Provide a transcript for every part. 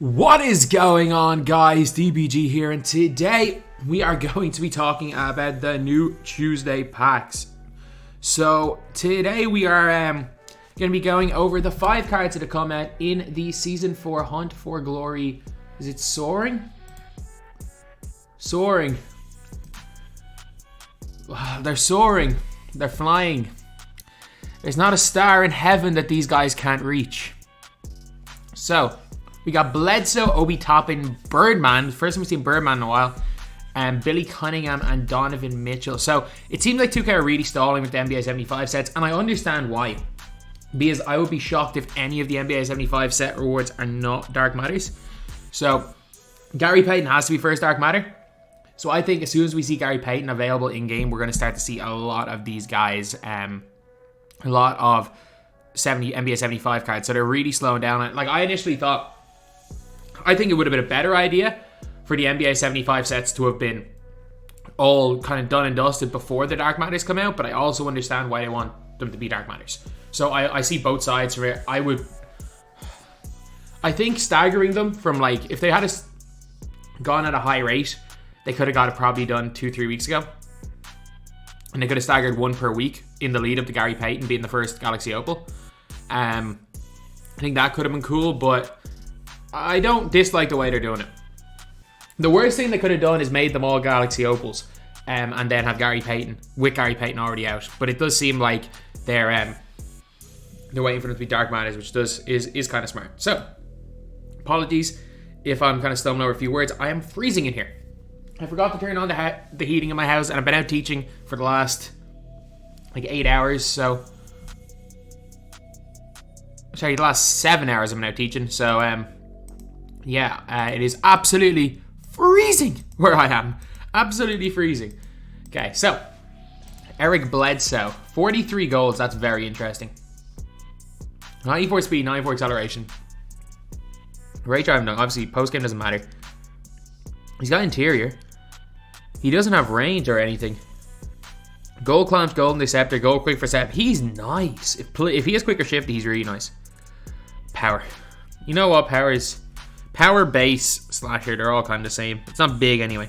What is going on, guys? DBG here, and today we are going to be talking about the new Tuesday packs. So today we are going to be going over the 5 cards that have come out in the Season 4 Hunt for Glory. Is it Soaring? Soaring. They're soaring. They're flying. There's not a star in heaven that these guys can't reach. So we got Bledsoe, Obi Toppin, Birdman. First time we've seen Birdman in a while. And Billy Cunningham and Donovan Mitchell. So it seems like 2K are really stalling with the NBA 75 sets. And I understand why. Because I would be shocked if any of the NBA 75 set rewards are not Dark Matters. So Gary Payton has to be first Dark Matter. So I think as soon as we see Gary Payton available in-game, we're going to start to see a lot of these guys. A lot of NBA 75 cards. So they're really slowing down. Like I initially thought, I think it would have been a better idea for the NBA 75 sets to have been all kind of done and dusted before the Dark Matters come out, but I also understand why they want them to be Dark Matters. So I see both sides for it. I think staggering them from like, if they had gone at a high rate, they could have got it probably done 2-3 weeks ago. And they could have staggered one per week in the lead up to Gary Payton being the first Galaxy Opal. I think that could have been cool, but I don't dislike the way they're doing it. The worst thing they could have done is made them all Galaxy Opals and then have Gary Payton, with Gary Payton already out. But it does seem like they're waiting for them to be Dark Matters, which is kind of smart. So, apologies if I'm kind of stumbling over a few words. I am freezing in here. I forgot to turn on the heating in my house, and I've been out teaching for the last like 8 hours. So, sorry, the last 7 hours I've been out teaching. So, it is absolutely freezing where I am. Absolutely freezing. Okay, so Eric Bledsoe, 43 goals. That's very interesting. 94 speed, 94 acceleration. Great driving dunk. Obviously, post game doesn't matter. He's got interior. He doesn't have range or anything. Goal clamps, golden deceptor, goal quick for step. He's nice. If he has quicker shift, he's really nice. Power. You know what? Power, base, slasher. They're all kind of the same. It's not big anyway.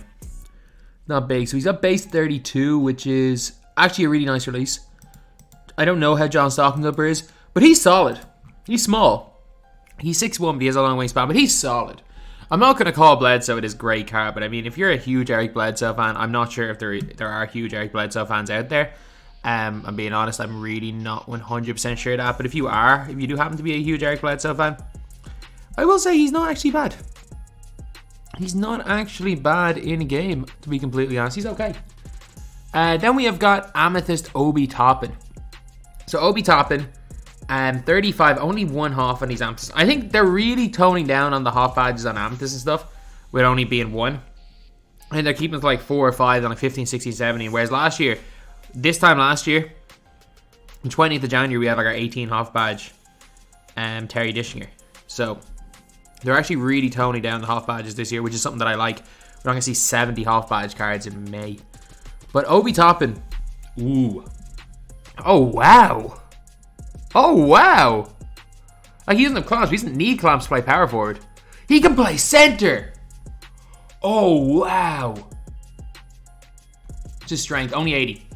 Not big. So he's got base 32, which is actually a really nice release. I don't know how John Stockton's upper is, but he's solid. He's small. He's 6'1", but he has a long wingspan, but he's solid. I'm not going to call Bledsoe his great card, but I mean, if you're a huge Eric Bledsoe fan, I'm not sure if there are huge Eric Bledsoe fans out there. I'm being honest, I'm really not 100% sure of that, but if you do happen to be a huge Eric Bledsoe fan, I will say he's not actually bad. He's not actually bad in game, to be completely honest. He's okay. Then we have got Amethyst Obi Toppin. So Obi Toppin, 35, only one half on these Amethysts. I think they're really toning down on the half badges on Amethyst and stuff, with only being one. And they're keeping it to like 4 or 5 on like 15, 16, 17. Whereas this time last year, on 20th of January, we had like our 18 half badge, Terry Dishinger. So they're actually really toning down the half badges this year, which is something that I like. We're not going to see 70 half badge cards in May. But Obi Toppin, ooh. Oh, wow. Oh, wow. Like, he doesn't have clamps. He doesn't need clamps to play power forward. He can play center. Oh, wow. Just strength, only 80.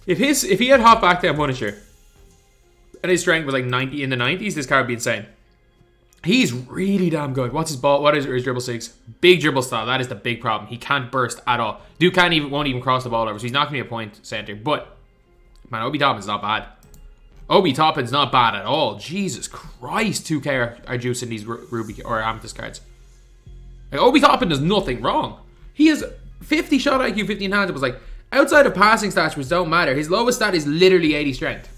If he had hop back down Punisher, and his strength was like 90 in the 90s, this card would be insane. He's really damn good. What's his ball? What is his dribble 6? Big dribble style. That is the big problem. He can't burst at all. Dude won't even cross the ball over, so he's not going to be a point center. But, man, Obi Toppin's not bad. Obi Toppin's not bad at all. Jesus Christ, 2K are juicing these Ruby or Amethyst cards. Like, Obi Toppin does nothing wrong. He has 50 shot IQ, 50 intangibles. Like, outside of passing stats, which don't matter, his lowest stat is literally 80 strength.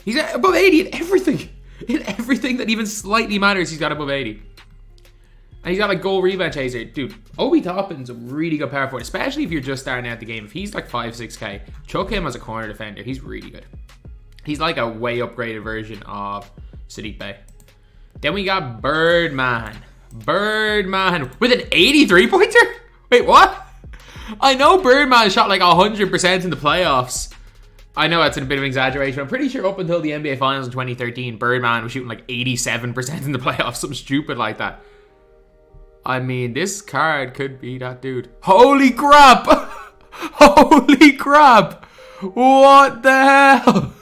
He's above 80 in everything. In everything that even slightly matters, he's got above 80. And he's got like goal rebound chaser. Dude, Obi Toppin's a really good power forward, especially if you're just starting out the game. If he's like 5-6K, chuck him as a corner defender. He's really good. He's like a way upgraded version of Sadiq Bey. Then we got Birdman. Birdman with an 83 pointer? Wait, what? I know Birdman shot like 100% in the playoffs. I know that's a bit of an exaggeration. I'm pretty sure up until the NBA Finals in 2013, Birdman was shooting like 87% in the playoffs. Something stupid like that. I mean, this card could be that dude. Holy crap! Holy crap! What the hell?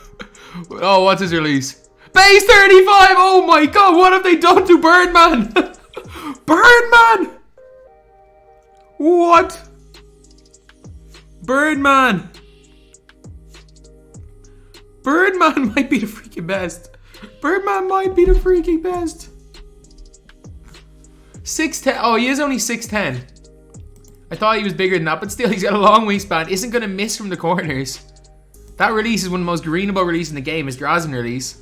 Oh, what's his release? Base 35! Oh my god, what have they done to Birdman? Birdman! What? Birdman! Birdman might be the freaking best. Birdman might be the freaking best. 6'10". Oh, he is only 6'10". I thought he was bigger than that, but still, he's got a long wingspan. Isn't going to miss from the corners. That release is one of the most greenable releases in the game, his Drazen release.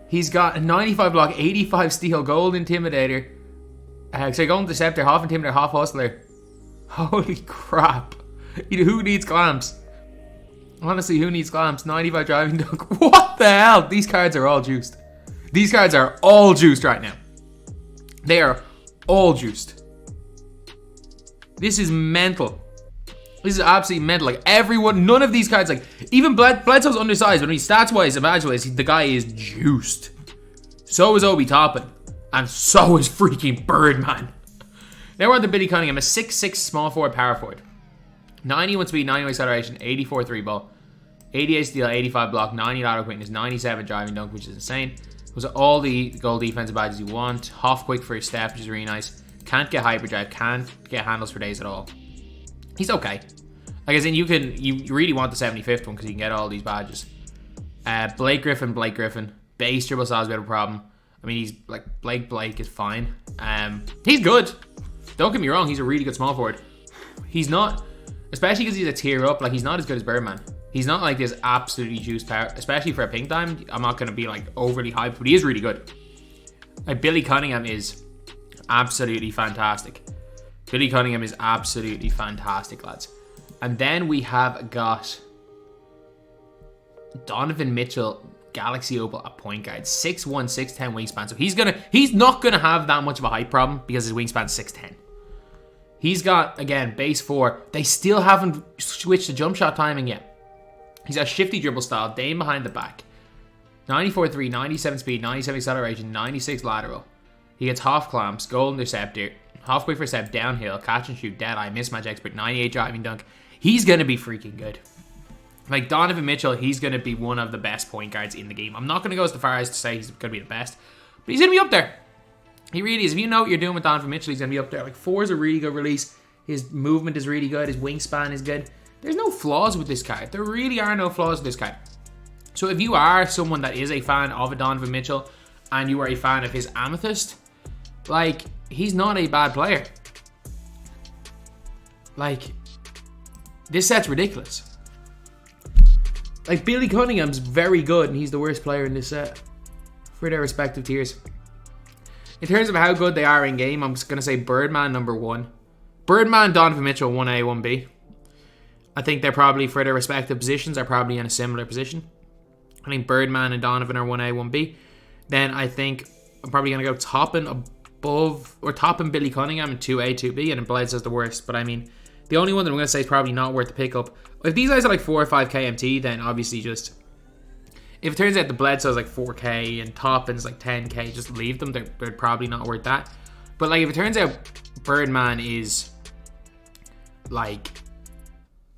He's got a 95 block, 85 steal, gold intimidator. So gold interceptor, half intimidator, half hustler. Holy crap. Who needs clamps? Honestly, who needs clamps? 95 driving dunk. What the hell? These cards are all juiced. These cards are all juiced right now. They are all juiced. This is mental. This is absolutely mental. Like, everyone, none of these cards, like, even Bledsoe's undersized, but stats-wise, imagine-wise, the guy is juiced. So is Obi Toppin. And so is freaking Birdman. Now we're on to Billy Cunningham, a 6'6" small forward, power forward. 91 speed, 91 acceleration, 84 3 ball, 88 steal, 85 block, 90 lateral quickness, 97 driving dunk, which is insane. Those are all the goal defensive badges you want. Half quick for his step, which is really nice. Can't get hyperdrive, can't get handles for days at all. He's okay. Like, as in, you really want the 75th one because you can get all these badges. Blake Griffin. Base dribble style is a bit of a problem. I mean, he's like, Blake is fine. He's good. Don't get me wrong, he's a really good small forward. He's not, especially because he's a tier up, like, he's not as good as Birdman. He's not like this absolutely juiced power, especially for a pink diamond. I'm not going to be like overly hyped, but he is really good. Like, Billy Cunningham is absolutely fantastic. Billy Cunningham is absolutely fantastic, lads. And then we have got Donovan Mitchell, Galaxy Opal at point guard. 6'1", 6'10" wingspan. So he's not gonna have that much of a height problem because his wingspan's 6'10". He's got, again, base 4. They still haven't switched to jump shot timing yet. He's got shifty dribble style, Dame behind the back. 94 3, 97 speed, 97 acceleration, 96 lateral. He gets half clamps, gold interceptor, half quick for step, downhill, catch and shoot, dead eye, mismatch expert, 98 driving dunk. He's going to be freaking good. Like, Donovan Mitchell, he's going to be one of the best point guards in the game. I'm not going to go as far as to say he's going to be the best, but he's going to be up there. He really is. If you know what you're doing with Donovan Mitchell, he's going to be up there. Like, 4 is a really good release. His movement is really good. His wingspan is good. There's no flaws with this card. There really are no flaws with this card. So if you are someone that is a fan of a Donovan Mitchell and you are a fan of his Amethyst, like, he's not a bad player. Like, this set's ridiculous. Like, Billy Cunningham's very good and he's the worst player in this set for their respective tiers. In terms of how good they are in game, I'm just going to say Birdman number 1. Birdman, Donovan Mitchell 1A, 1B. I think they're probably, for their respective positions, are probably in a similar position. I think Birdman and Donovan are 1A, 1B. Then I think I'm probably going to go Toppin above, or Toppin Billy Cunningham in 2A, 2B, and then Bledsoe's the worst. But I mean, the only one that I'm going to say is probably not worth the pickup. If these guys are like 4 or 5 KMT, then obviously just, if it turns out the Bledsoe's like 4K and Toppin's like 10K, just leave them. They're probably not worth that. But like, if it turns out Birdman is like,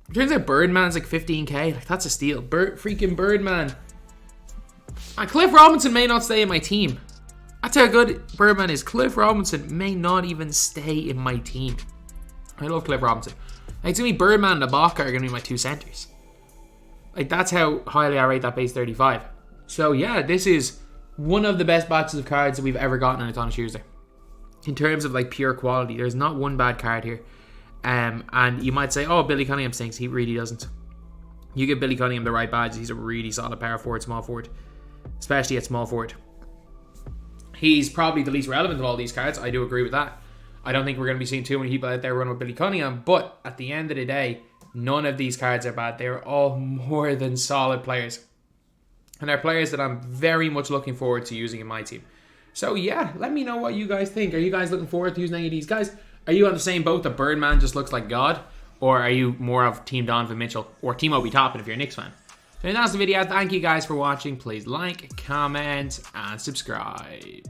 it turns out Birdman's like 15K, like, that's a steal. Freaking Birdman. And Cliff Robinson may not stay in my team. That's how good Birdman is. Cliff Robinson may not even stay in my team. I love Cliff Robinson. Like, to me, Birdman and Ibaka are going to be my 2 centers. Like, that's how highly I rate that base 35. So yeah, this is one of the best batches of cards that we've ever gotten on a Ton of Tuesday. In terms of like pure quality, there's not one bad card here. And you might say, oh, Billy Cunningham stinks. He really doesn't. You give Billy Cunningham the right badge, he's a really solid power forward, small forward. Especially at small forward. He's probably the least relevant of all these cards. I do agree with that. I don't think we're going to be seeing too many people out there run with Billy Cunningham. But at the end of the day, none of these cards are bad. They're all more than solid players. And they're players that I'm very much looking forward to using in my team. So yeah, let me know what you guys think. Are you guys looking forward to using any of these guys? Are you on the same boat that Birdman just looks like God? Or are you more of Team Donovan Mitchell or Team Obi Toppin if you're a Knicks fan? And that's the video. Thank you guys for watching. Please like, comment, and subscribe.